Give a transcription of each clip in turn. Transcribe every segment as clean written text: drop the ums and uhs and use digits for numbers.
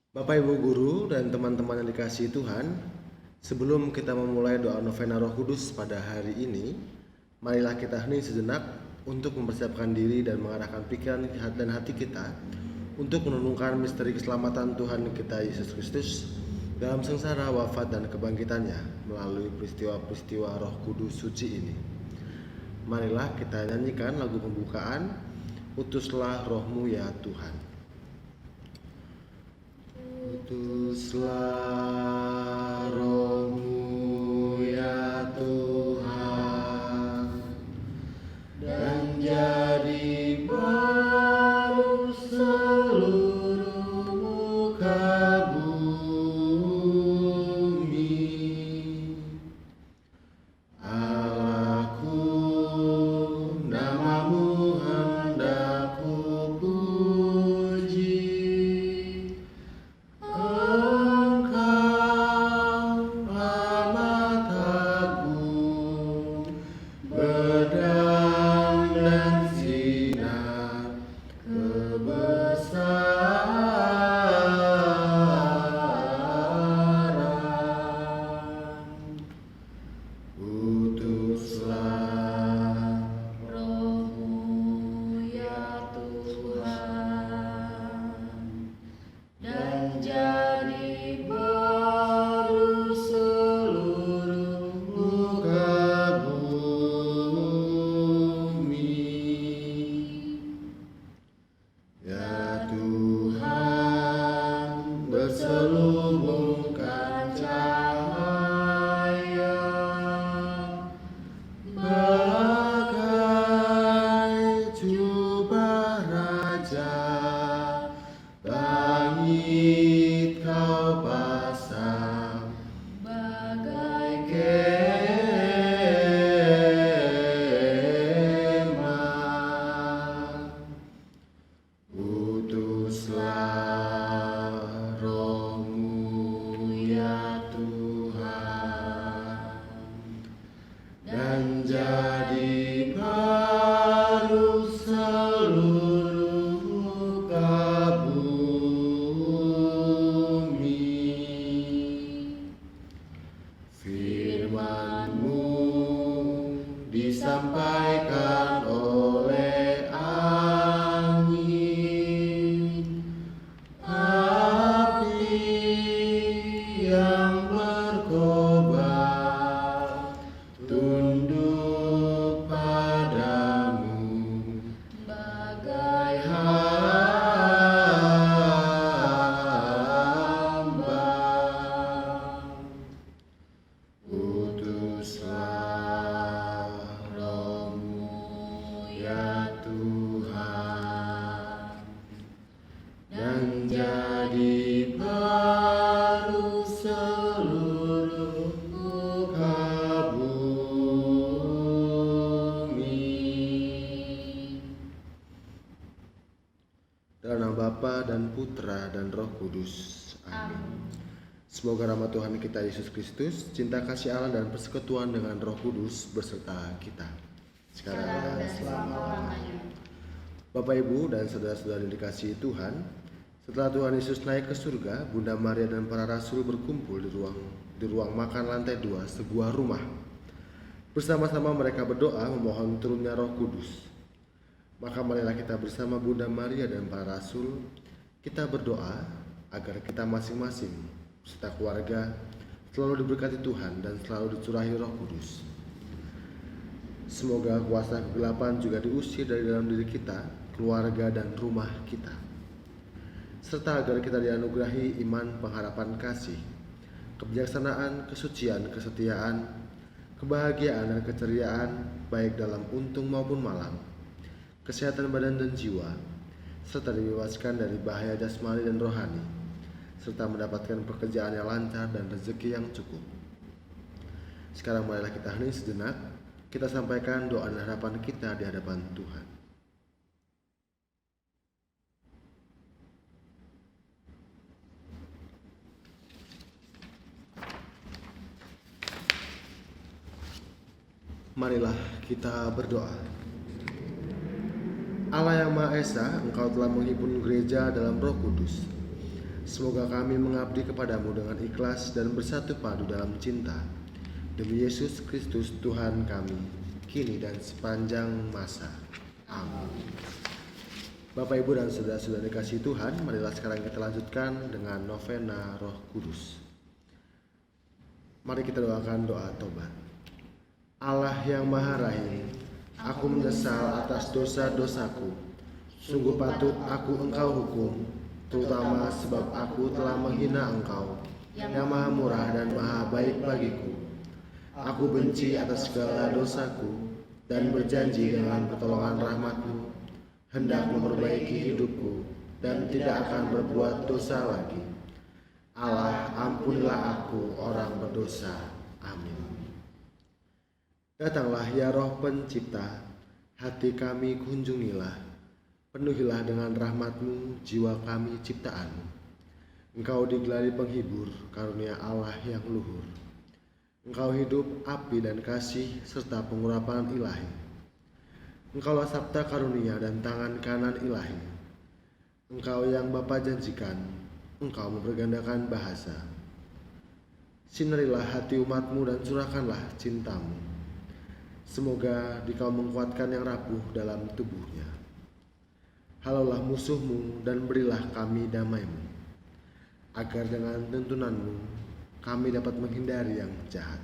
Bapak Ibu Guru dan teman-teman yang dikasihi Tuhan, sebelum kita memulai doa novena Roh Kudus pada hari ini, marilah kita hening sejenak untuk mempersiapkan diri dan mengarahkan pikiran dan hati kita untuk menunjukkan misteri keselamatan Tuhan kita Yesus Kristus dalam sengsara, wafat, dan kebangkitannya melalui peristiwa-peristiwa Roh Kudus suci ini. Marilah kita nyanyikan lagu pembukaan, Utuslah Rohmu ya Tuhan. Utuslah Rohmu ya Tuhan, dan jadi baru seluruh muka bumi. Allahku, namamu hendak kupuji. Berselubungkan cahaya bagai jubah raja, langit kau pasang bagai kemah. Utuslah Rohmu ya Tuhan, dan jadi baru seluruh muka bumi. Firman-Mu disampaikan oleh angin, api yang berkobar, tunduk padamu bagai hamba. Utuslah Rohmu ya Tuhan, dan jadi baru seluruh muka bumi. Dalam nama Bapa dan Putra dan Roh Kudus. Amin. Semoga rahmat Tuhan kita Yesus Kristus, cinta kasih Allah dan persekutuan dengan Roh Kudus berserta kita sekarang dan selama-lamanya. Bapak Ibu dan saudara-saudara yang dikasihi Tuhan, setelah Tuhan Yesus naik ke surga, Bunda Maria dan para rasul berkumpul di ruang makan lantai 2 sebuah rumah. Bersama-sama mereka berdoa memohon turunnya Roh Kudus. Maka marilah kita bersama Bunda Maria dan para rasul, kita berdoa agar kita masing-masing serta keluarga selalu diberkati Tuhan dan selalu dicurahi Roh Kudus. Semoga kuasa kegelapan juga diusir dari dalam diri kita, keluarga dan rumah kita, serta agar kita dianugerahi iman, pengharapan, kasih, kebijaksanaan, kesucian, kesetiaan, kebahagiaan dan keceriaan, baik dalam untung maupun malang, kesehatan badan dan jiwa, serta dibebaskan dari bahaya jasmani dan rohani, serta mendapatkan pekerjaan yang lancar dan rezeki yang cukup. Sekarang marilah kita hening sejenak, kita sampaikan doa dan harapan kita di hadapan Tuhan. Marilah kita berdoa. Allah yang Maha Esa, Engkau telah menghimpun gereja dalam Roh Kudus. Semoga kami mengabdi kepadamu dengan ikhlas dan bersatu padu dalam cinta. Demi Yesus Kristus Tuhan kami, kini dan sepanjang masa. Amin. Bapak, Ibu, dan saudara-saudara dikasihi Tuhan, marilah sekarang kita lanjutkan dengan novena Roh Kudus. Mari kita doakan doa tobat. Allah yang Maha Rahim, aku menyesal atas dosa-dosaku. Sungguh patut aku Engkau hukum, terutama sebab aku telah menghina Engkau, yang Maha Murah dan Maha Baik bagiku. Aku benci atas segala dosaku dan berjanji dengan pertolongan rahmat-Mu hendak memperbaiki hidupku dan tidak akan berbuat dosa lagi. Allah, ampunilah aku orang berdosa. Amin. Datanglah ya Roh Pencipta, hati kami kunjungilah. Penuhilah dengan rahmat-Mu jiwa kami ciptaan-Mu. Engkau digelari penghibur, karunia Allah yang luhur. Engkau hidup, api dan kasih, serta pengurapan ilahi. Engkaulah sabta karunia dan tangan kanan ilahi. Engkau yang Bapa janjikan, Engkau mempergandakan bahasa. Sinarilah hati umat-Mu dan curahkanlah cinta-Mu. Semoga Dikau menguatkan yang rapuh dalam tubuhnya. Halaulah musuh-Mu dan berilah kami damai-Mu, agar dengan tuntunan-Mu kami dapat menghindari yang jahat.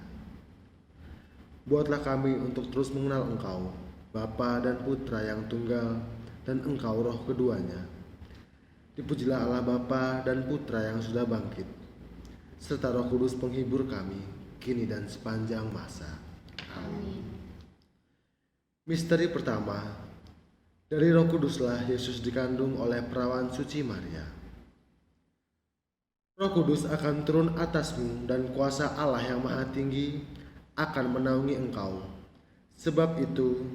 Buatlah kami untuk terus mengenal Engkau, Bapa dan Putra yang tunggal, dan Engkau Roh keduanya. Dipujilah Allah Bapa dan Putra yang sudah bangkit, serta Roh Kudus penghibur kami, kini dan sepanjang masa. Amin. Misteri pertama, dari Roh Kuduslah Yesus dikandung oleh perawan suci Maria. Roh Kudus akan turun atasmu dan kuasa Allah yang Maha Tinggi akan menaungi engkau. Sebab itu,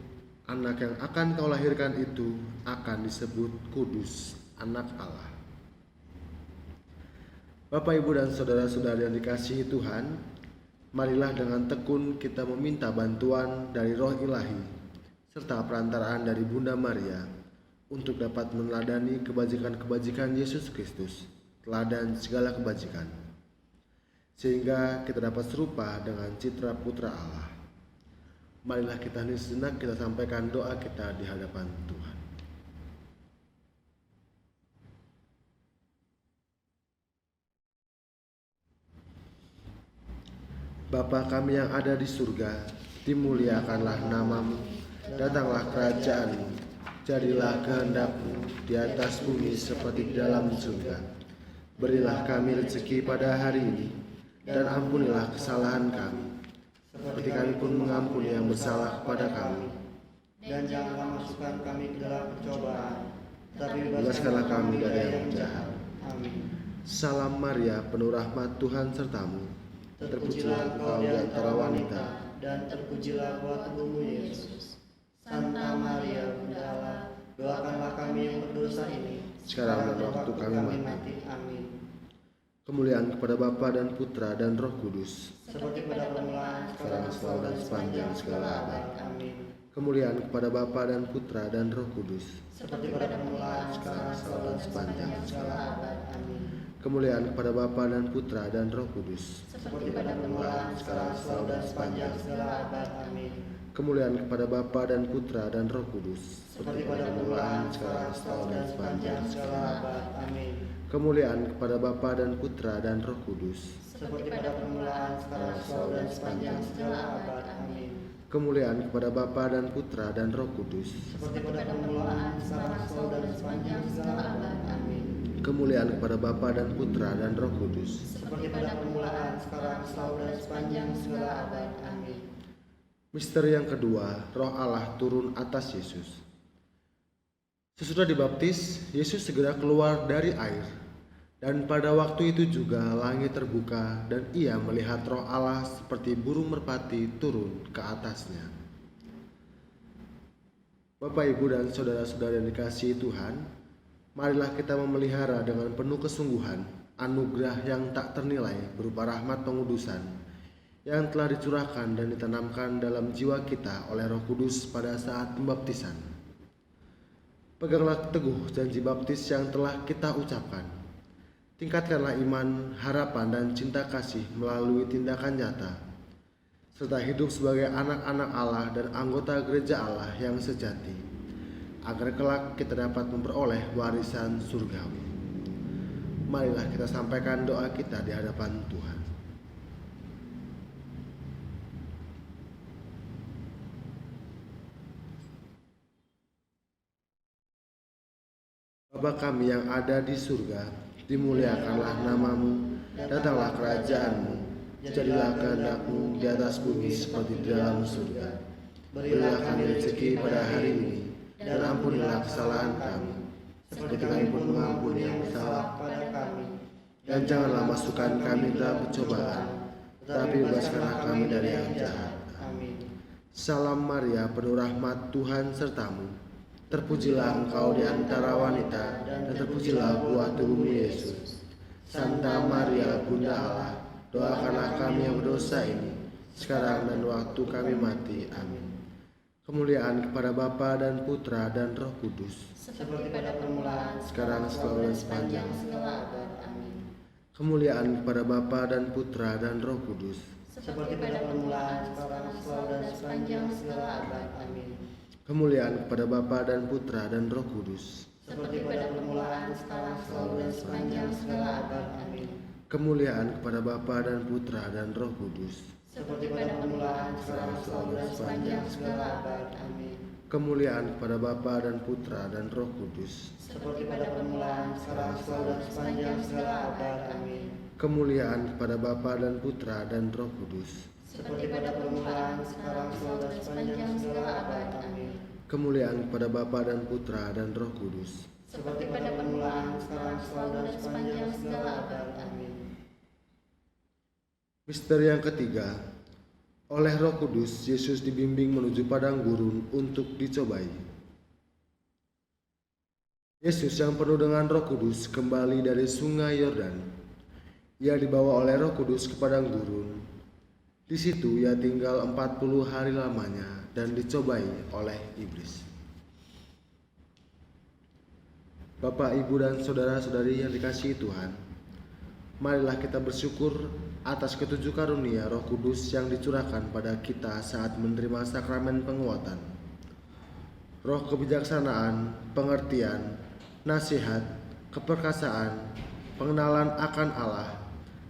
anak yang akan kau lahirkan itu akan disebut kudus, anak Allah. Bapak, Ibu, dan saudara-saudara yang dikasihi Tuhan, marilah dengan tekun kita meminta bantuan dari Roh Ilahi serta perantaraan dari Bunda Maria untuk dapat meneladani kebajikan-kebajikan Yesus Kristus, teladan segala kebajikan, sehingga kita dapat serupa dengan citra Putra Allah. Marilah kita hening sejenak, kita sampaikan doa kita di hadapan Tuhan. Bapa kami yang ada di surga, dimuliakanlah nama-Mu, datanglah kerajaan-Mu, jadilah kehendak-Mu di atas bumi seperti di dalam surga. Berilah kami rezeki pada hari ini, dan ampunilah kesalahan kami, seperti kami pun mengampuni yang bersalah kepada kami. Dan janganlah masukkan kami ke dalam percobaan, tapi bebaskanlah kami dari yang jahat. Amin. Salam Maria, penuh rahmat, Tuhan sertamu. Terpujilah engkau di antara wanita, dan terpujilah buah tubuhmu Yesus. Santa Maria, Bunda Allah, doakanlah kami yang berdosa ini, sekarang dan waktu kami mati. Amin. Kemuliaan kepada Bapa dan Putra dan Roh Kudus, seperti pada permulaan, sekarang, selalu, dan sepanjang segala abad. Amin. Kemuliaan kepada Bapa dan Putra dan Roh Kudus, seperti pada permulaan, sekarang, selalu, dan sepanjang segala abad. Amin. Kemuliaan kepada Bapa dan Putra dan Roh Kudus, seperti pada permulaan, sekarang, selalu, dan sepanjang segala abad. Amin. Kemuliaan kepada Bapa dan Putra dan Roh Kudus, seperti pada permulaan, sekarang, selalu, dan sepanjang segala abad. Amin. Kemuliaan kepada Bapa dan Putra dan Roh Kudus, seperti pada permulaan, sekarang, selalu, dan sepanjang segala abad. Amin. Kemuliaan kepada Bapa dan Putra dan Roh Kudus, seperti pada permulaan, sekarang, selalu, dan sepanjang segala abad. Amin. Kemuliaan kepada Bapa dan Putra dan Roh Kudus, seperti pada permulaan, sekarang, selalu, dan sepanjang segala abad. Amin. Misteri yang kedua, Roh Allah turun atas Yesus. Sesudah dibaptis, Yesus segera keluar dari air, dan pada waktu itu juga langit terbuka dan ia melihat Roh Allah seperti burung merpati turun ke atasnya. Bapak, Ibu, dan saudara-saudara yang dikasihi Tuhan, marilah kita memelihara dengan penuh kesungguhan anugerah yang tak ternilai berupa rahmat pengudusan yang telah dicurahkan dan ditanamkan dalam jiwa kita oleh Roh Kudus pada saat pembaptisan. Peganglah teguh janji baptis yang telah kita ucapkan. Tingkatkanlah iman, harapan, dan cinta kasih melalui tindakan nyata, serta hidup sebagai anak-anak Allah dan anggota gereja Allah yang sejati, agar kelak kita dapat memperoleh warisan surgawi. Marilah kita sampaikan doa kita di hadapan Tuhan. Bapa kami yang ada di surga, dimuliakanlah namamu, datanglah kerajaanmu, jadilah kehendak-Mu di atas bumi seperti di dalam surga. Berilah kami rezeki pada hari ini, dan ampunilah kesalahan kami, seperti kami pun mengampuni yang bersalah kepada kami. dan janganlah masukkan kami dalam percobaan, tetapi bebaskanlah kami dari yang jahat. Amin. Salam Maria, penuh rahmat, Tuhan sertamu. Terpujilah engkau di antara wanita, dan terpujilah buah tubuhmu Yesus. Santa Maria, Bunda Allah, doakanlah kami yang berdosa ini, sekarang dan waktu kami mati. Amin. Kemuliaan kepada Bapa dan Putra dan Roh Kudus, Seperti pada permulaan, sekarang selalu dan sepanjang. segala abad. Amin. Kemuliaan kepada Bapa dan Putra dan Roh Kudus, Seperti pada permulaan, sekarang selalu dan sepanjang segala abad. Amin. kemuliaan kepada Bapa dan Putra dan Roh Kudus, Seperti pada permulaan, sekarang selalu dan sepanjang segala abad. Amin. kemuliaan kepada Bapa dan Putra dan Roh Kudus, Seperti pada permulaan, sekarang selalu dan sepanjang segala abad. Amin. kemuliaan kepada Bapa dan Putra dan Roh Kudus, Seperti pada permulaan, sekarang selalu dan sepanjang segala abad. Amin. kemuliaan kepada Bapa dan Putra dan Roh Kudus, Seperti pada permulaan, sekarang selalu dan sepanjang segala abad. Amin. kemuliaan kepada Bapa dan Putra dan Roh Kudus, Seperti pada permulaan, sekarang selalu dan sepanjang segala abad. Amin. Misteri yang ketiga, oleh Roh Kudus Yesus dibimbing menuju padang gurun untuk dicobai. Yesus yang penuh dengan Roh Kudus kembali dari sungai Yordan. Ia dibawa oleh Roh Kudus ke padang gurun. Di situ ia tinggal 40 hari lamanya dan dicobai oleh iblis. Bapak, Ibu, dan saudara-saudari yang dikasihi Tuhan, marilah kita bersyukur atas ketujuh karunia Roh Kudus yang dicurahkan pada kita saat menerima sakramen penguatan. Roh kebijaksanaan, pengertian, nasihat, keperkasaan, pengenalan akan Allah,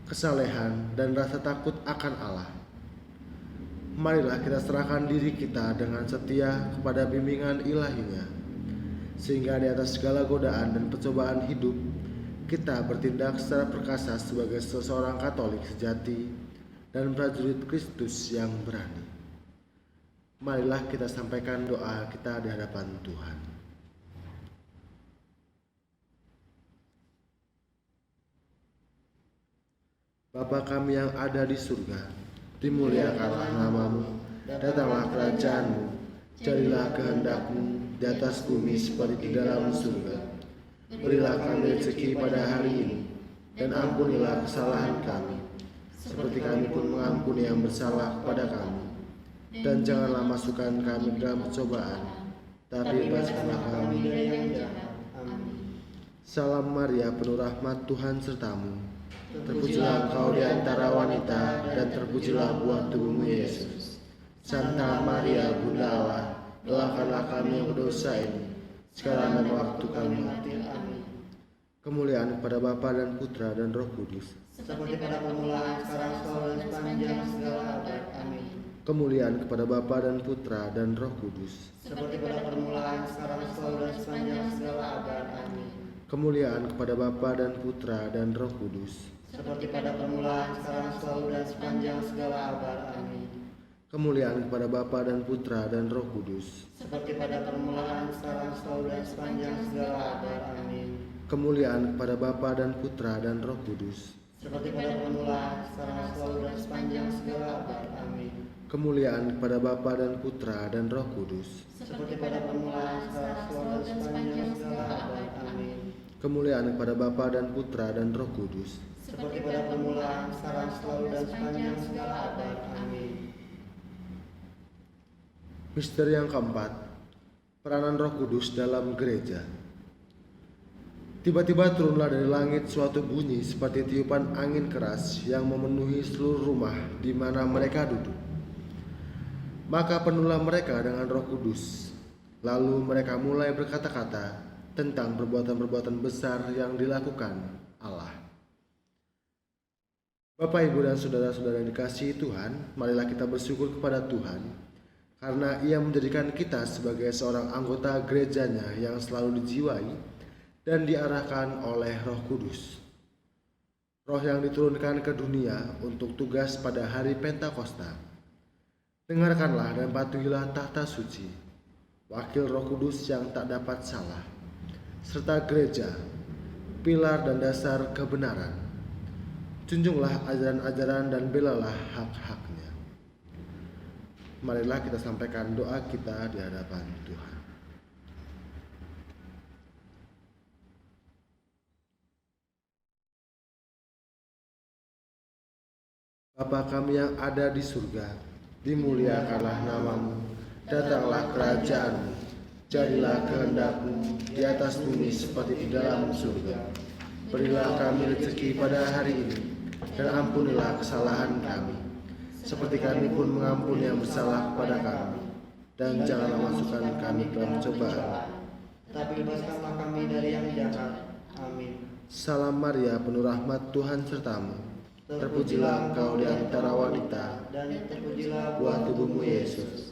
kesalehan, dan rasa takut akan Allah. Marilah kita serahkan diri kita dengan setia kepada bimbingan ilahinya, sehingga di atas segala godaan dan percobaan hidup, kita bertindak secara perkasa sebagai seseorang Katolik sejati dan prajurit Kristus yang berani. Marilah kita sampaikan doa kita di hadapan Tuhan. Bapa kami yang ada di surga, dimuliakanlah namamu, datanglah kerajaanmu, jadilah kehendak-Mu di atas bumi seperti di dalam surga. Berilah kami rezeki pada hari ini, dan ampunilah kesalahan kami, seperti kami pun mengampuni yang bersalah kepada kami. Dan janganlah masukkan kami dalam percobaan, tapi bebaskanlah kami dari yang jahat. Amin. Salam Maria, penuh rahmat, Tuhan sertamu. Terpujilah engkau di antara wanita, dan terpujilah buah tubuhmu Yesus. Santa Maria, Bunda Allah, doakanlah kami yang berdosa ini, sekarang dan waktu kami mati. Amin. Kemuliaan kepada Bapa dan Putra dan Roh Kudus, Seperti pada permulaan, sekarang selalu dan sepanjang segala abad. Amin. kemuliaan kepada Bapa dan Putra dan Roh Kudus, Seperti pada permulaan, sekarang selalu dan sepanjang segala abad. Amin. kemuliaan kepada Bapa dan Putra dan Roh Kudus, Seperti pada permulaan, sekarang selalu dan sepanjang segala abad. Amin. kemuliaan kepada Bapa dan Putra dan Roh Kudus, Seperti pada permulaan, sekarang selalu dan sepanjang segala abad. Amin. kemuliaan kepada Bapa dan Putra dan Roh Kudus, Seperti pada permulaan, sekarang selalu dan sepanjang segala abad. Amin. kemuliaan kepada Bapa dan Putra dan Roh Kudus, Seperti pada permulaan, sekarang selalu dan sepanjang segala abad. Amin. kemuliaan kepada Bapa dan Putra dan Roh Kudus, Seperti pada permulaan, sekarang selalu dan sepanjang segala abad. Amin. Misteri yang keempat, peranan Roh Kudus dalam gereja. Tiba-tiba turunlah dari langit suatu bunyi seperti tiupan angin keras yang memenuhi seluruh rumah di mana mereka duduk. Maka penuhlah mereka dengan Roh Kudus. Lalu mereka mulai berkata-kata tentang perbuatan-perbuatan besar yang dilakukan Allah. Bapak, Ibu, dan saudara-saudara yang dikasihi Tuhan, marilah kita bersyukur kepada Tuhan karena Ia menjadikan kita sebagai seorang anggota gerejanya yang selalu dijiwai dan diarahkan oleh Roh Kudus. Roh yang diturunkan ke dunia untuk tugas pada hari Pentakosta. Dengarkanlah dan patuhilah tahta suci, wakil Roh Kudus yang tak dapat salah, serta gereja, pilar dan dasar kebenaran. Junjunglah ajaran-ajaran dan belalah hak-haknya. Marilah kita sampaikan doa kita di hadapan Tuhan. Bapa kami yang ada di surga, dimuliakanlah namamu, datanglah kerajaanmu, jadilah kehendak-Mu di atas bumi seperti di dalam surga. Berilah kami rezeki pada hari ini, dan ampunilah kesalahan kami, seperti kami pun mengampuni yang bersalah kepada kami. Dan janganlah masukkan kami ke dalam cobaan, tapi bebaskanlah kami dari yang jahat. Amin. Salam Maria, penuh rahmat, Tuhan sertamu. Terpujilah engkau di antara wanita, dan terpujilah buah tubuhmu Yesus.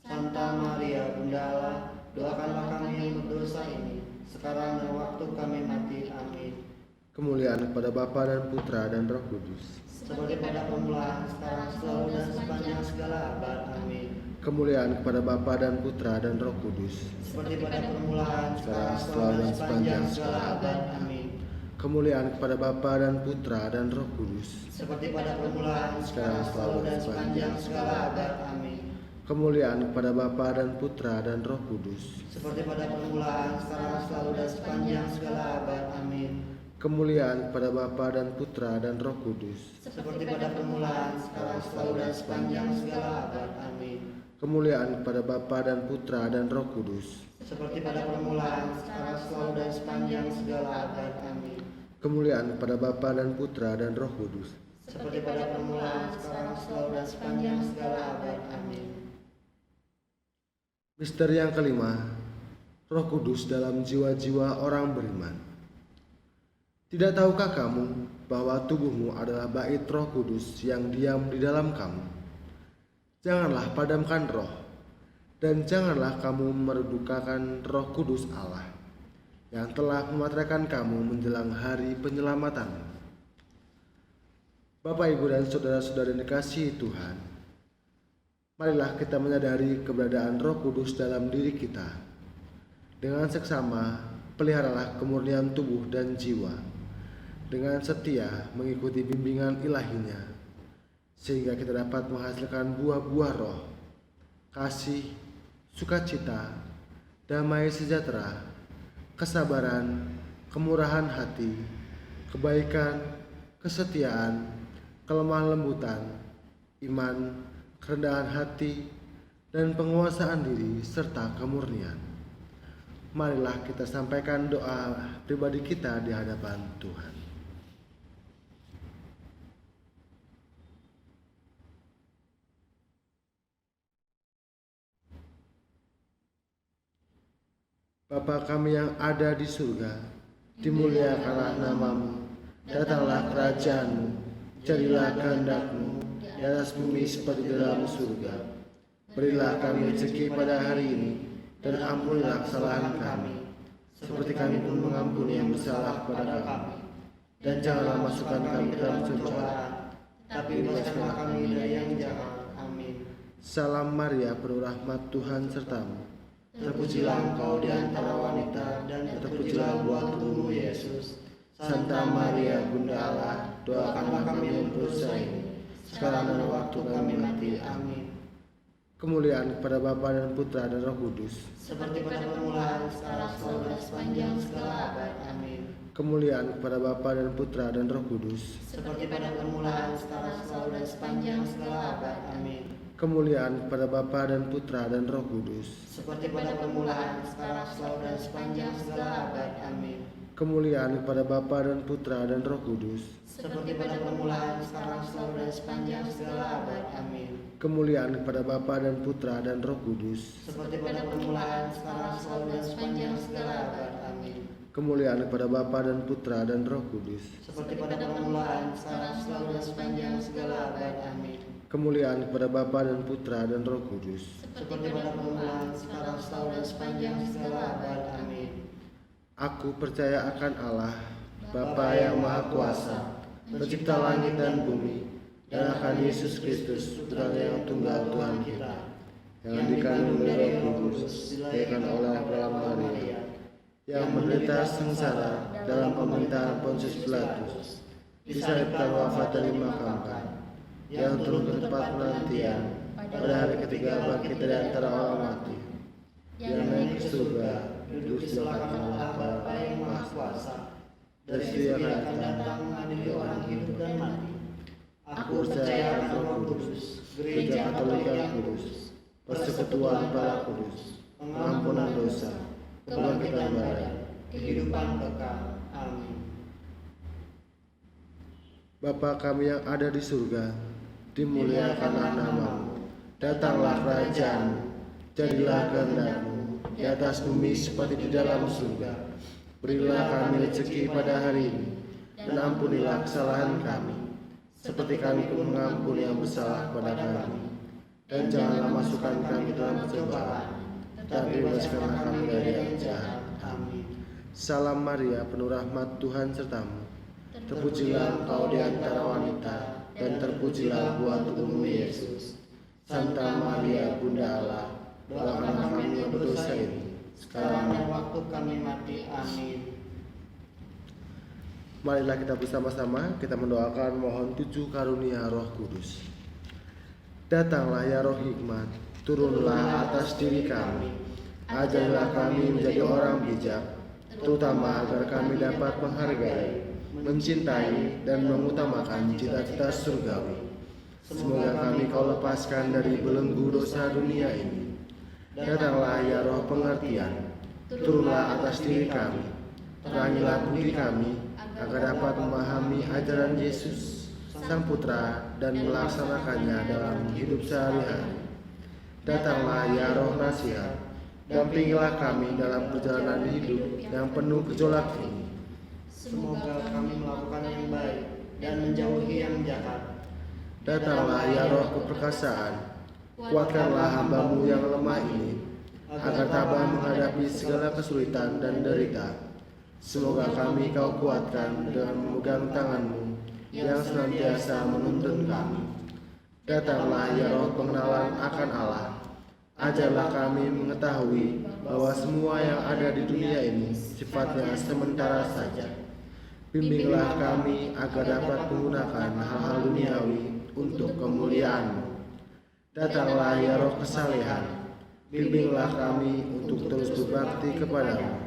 Santa Maria Bunda Allah, doakanlah kami yang berdosa ini, sekarang dan waktu kami mati. Amin. Kemuliaan kepada Bapa dan Putra dan Roh Kudus. Seperti pada permulaan, sekarang, selalu, dan sepanjang segala abad. Amin. Kemuliaan kepada Bapa dan Putra dan Roh Kudus. Seperti pada permulaan, sekarang, selalu, dan sepanjang segala abad. Amin. Kemuliaan kepada Bapa dan Putra dan Roh Kudus. Seperti pada permulaan, sekarang, selalu, dan sepanjang segala abad. Amin. Kemuliaan kepada Bapa dan Putra dan Roh Kudus. Seperti pada permulaan, sekarang, selalu, dan sepanjang segala abad. Amin. Kemuliaan kepada Bapa dan Putra dan Roh Kudus. Seperti pada permulaan, sekarang, selalu, dan sepanjang segala abad. Amin. Kemuliaan kepada Bapa dan Putra dan Roh Kudus. Seperti pada permulaan, sekarang, selalu, dan sepanjang segala abad. Amin. Kemuliaan kepada Bapa dan Putra dan Roh Kudus. Seperti pada permulaan, sekarang, selalu, dan sepanjang segala abad. Amin. Misteri yang kelima, Roh Kudus dalam jiwa-jiwa orang beriman. Tidak tahukah kamu bahwa tubuhmu adalah bait Roh Kudus yang diam di dalam kamu? Janganlah padamkan roh, dan janganlah kamu meredukakan Roh Kudus Allah, yang telah memateraikan kamu menjelang hari penyelamatan. Bapak, Ibu, dan saudara-saudara yang dikasihi Tuhan, marilah kita menyadari keberadaan Roh Kudus dalam diri kita. Dengan seksama, peliharalah kemurnian tubuh dan jiwa, dengan setia mengikuti bimbingan ilahinya, sehingga kita dapat menghasilkan buah-buah roh, kasih, sukacita, damai sejahtera, kesabaran, kemurahan hati, kebaikan, kesetiaan, kelemah lembutan, iman, kerendahan hati, dan penguasaan diri, serta kemurnian. Marilah kita sampaikan doa pribadi kita di hadapan Tuhan. Bapa kami yang ada di surga, dimuliakanlah namamu, datanglah kerajaanmu, jadilah kehendak-Mu di atas bumi seperti di dalam surga. Berilah kami rezeki pada hari ini, dan ampunilah kesalahan kami, seperti kami pun mengampuni yang bersalah kepada kami. Dan janganlah masukkan kami ke dalam cobaan, tapi bebaskanlah kami dari yang jahat. Amin. Salam Maria, penuh rahmat, Tuhan sertamu. Terpujilah engkau di antara wanita, dan terpujilah buah tubuhmu Yesus. Santa Maria Bunda Allah, doakanlah kami yang berdosa ini, sekarang dan waktu kami mati. Amin. Kemuliaan kepada Bapa dan Putra dan Roh Kudus. Seperti pada permulaan, sekarang, selalu, dan sepanjang segala abad. Amin. Kemuliaan kepada Bapa dan Putra dan Roh Kudus. Seperti pada permulaan, sekarang, selalu, dan sepanjang segala abad. Amin. Kemuliaan kepada Bapa dan Putra dan Roh Kudus. Seperti pada permulaan, sekarang, selalu, dan sepanjang segala abad. Amin. Kemuliaan kepada Bapa dan Putra dan Roh Kudus. seperti pada permulaan, sekarang, selalu, dan sepanjang segala abad. Amin. Kemuliaan kepada Bapa dan Putra dan Roh Kudus. Seperti pada permulaan, sekarang, selalu, dan sepanjang segala abad. Amin. Kemuliaan kepada Bapa dan Putra dan Roh Kudus. Seperti pada permulaan, sekarang, selalu, dan sepanjang segala abad. Amin. Kemuliaan kepada Bapa dan Putra dan Roh Kudus. Seperti pada permulaan, sekarang, selalu, dan sepanjang segala abad. Amin. Aku percaya akan Allah, Bapa yang Maha Kuasa, pencipta langit dan bumi, dan akan Yesus Kristus, Putra yang tunggal Tuhan kita, yang dikandung dari Roh Kudus, dilahirkan oleh Bapa Maria, yang menderita sengsara dalam pemerintahan Pontius Pilatus, disalibkan, wafat, dan dimakamkan, yang turun ke tempat penantian, pada hari ketiga bangkit dari antara orang mati, yang naik ke surga, duduk di sebelah kanan Allah Bapa yang Maha Kuasa. Dari situ Dia akan datang mengadili orang hidup dan mati. Aku percaya akan Roh Kudus, Gereja Katolik yang kudus, persekutuan para kudus, pengampunan dosa, kebangkitan badan, kehidupan kekal. Amin. Bapa kami yang ada di surga, dimuliakanlah namamu, datanglah kerajaanmu, jadilah kehendak-mu di atas bumi seperti di dalam surga. Berilah kami rezeki pada hari ini, dan ampunilah kesalahan kami, seperti kami pun mengampuni yang bersalah kepada kami. Dan janganlah masukkan kami dalam pencobaan, tetapi bebaskanlah kami dari yang jahat. Amin. Salam Maria, penuh rahmat, Tuhan sertamu. Terpujilah engkau di antara wanita, dan terpujilah buah tubuhmu Yesus. Santa Maria, Bunda Allah, doakanlah kami yang berdosa ini, Sekarang dan waktu kami mati. Amin. Marilah kita bersama-sama kita mendoakan mohon 7 karunia Roh Kudus. Datanglah ya Roh Hikmat, turunlah atas diri kami, ajarilah kami menjadi orang bijak, terutama agar kami dapat menghargai, mencintai, dan mengutamakan cita-cita surgawi. Semoga kami kau lepaskan dari belenggu dosa dunia ini. Datanglah ya Roh pengertian, turunlah atas diri kami, terangilah budi kami, agar dapat memahami ajaran Yesus, Sang Putra, dan melaksanakannya dalam hidup sehari-hari. Datanglah ya Roh nasihat, dampingilah kami dalam perjalanan hidup yang penuh gejolak ini. Semoga kami melakukan yang baik dan menjauhi yang jahat. Datanglah ya Roh keperkasaan, kuatkanlah hamba-Mu yang lemah ini, agar tabah menghadapi segala kesulitan dan derita. Semoga kami kau kuatkan dengan memegang tangan-Mu yang senantiasa menuntun kami. Datanglah ya Roh pengenalan akan Allah, ajarlah kami mengetahui bahwa semua yang ada di dunia ini sifatnya sementara saja. Bimbinglah kami agar dapat menggunakan hal-hal duniawi untuk kemuliaan-Mu. Datanglah ya Roh kesalehan, bimbinglah kami untuk terus berbakti kepadamu.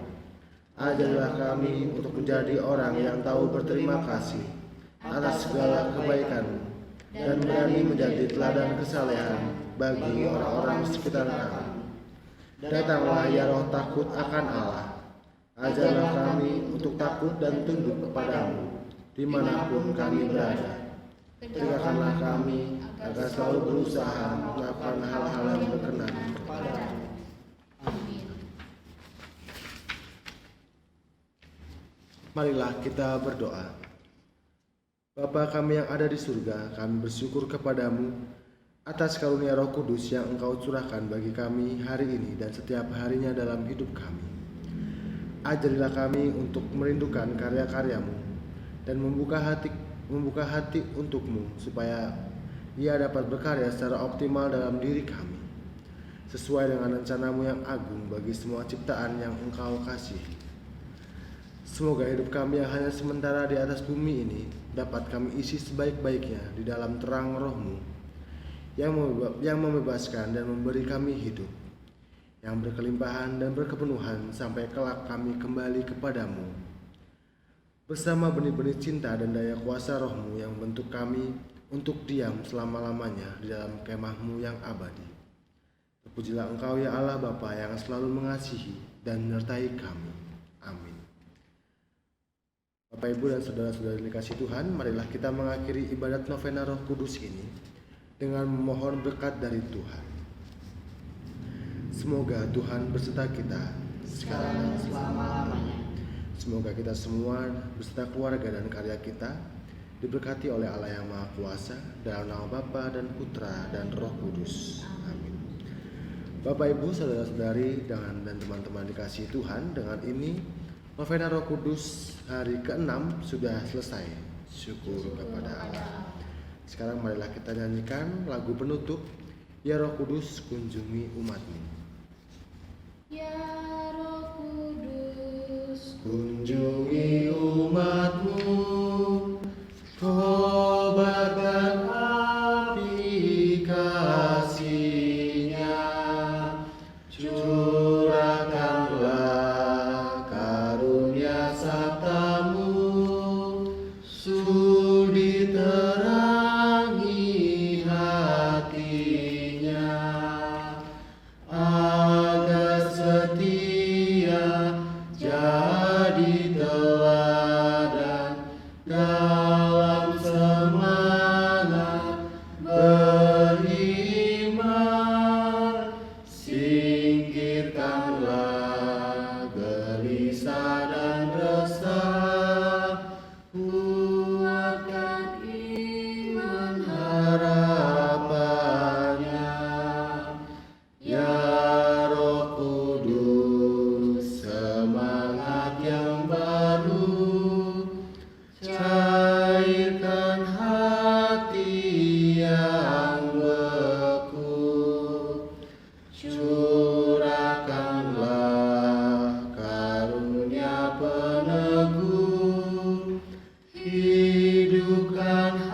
Ajarilah kami untuk menjadi orang yang tahu berterima kasih atas segala kebaikan-Mu, dan berani menjadi teladan kesalehan bagi orang-orang sekitar kami. Datanglah ya Roh takut akan Allah, ajarlah kami untuk takut dan tunduk kepadamu dimanapun kami berada. Tegakkanlah kami agar selalu berusaha melakukan hal-hal yang berkenan kepadamu. Amin. Marilah kita berdoa. Bapa kami yang ada di surga, kami bersyukur kepadamu atas karunia Roh Kudus yang Engkau curahkan bagi kami hari ini dan setiap harinya dalam hidup kami. Ajarilah kami untuk merindukan karya-karya-Mu dan membuka hati untuk-Mu, supaya Ia dapat berkarya secara optimal dalam diri kami, sesuai dengan rencana-Mu yang agung bagi semua ciptaan yang Engkau kasihi. Semoga hidup kami yang hanya sementara di atas bumi ini dapat kami isi sebaik-baiknya di dalam terang Roh-Mu yang membebaskan dan memberi kami hidup yang berkelimpahan dan berkepenuhan sampai kelak kami kembali kepadamu. Bersama benih-benih cinta dan daya kuasa Roh-Mu yang membentuk kami untuk diam selama-lamanya di dalam kemah-Mu yang abadi. Terpujilah Engkau ya Allah Bapa yang selalu mengasihi dan menyertai kami. Amin. Bapak, Ibu, dan saudara-saudara yang dikasihi Tuhan, marilah kita mengakhiri ibadat novena Roh Kudus ini dengan memohon berkat dari Tuhan. Semoga Tuhan berserta kita sekarang dan selama-lamanya. Semoga kita semua beserta keluarga dan karya kita diberkati oleh Allah yang Maha Kuasa, dalam nama Bapa dan Putra dan Roh Kudus. Amin. Bapak, Ibu, saudara-saudari dan teman-teman dikasihi Tuhan, dengan ini novena Roh Kudus hari ke-6 sudah selesai. Syukur kepada Allah. Sekarang marilah kita nyanyikan lagu penutup, Ya Roh Kudus kunjungi umat-Mu. Ya Roh Kudus, Kunjungi umat-Mu, kobarkan api kasih-Nya, curahkanlah karunia sabda-Mu, sudi terangi hatinya, agar setia jadi teladan dalam semangat beriman. Singkirkanlah gelisah dan resah, kuatkan iman harapannya. Ya Roh Kudus, semangat yang baru, cairkan hati yang beku, curahkanlah karunia peneguh, hidupkan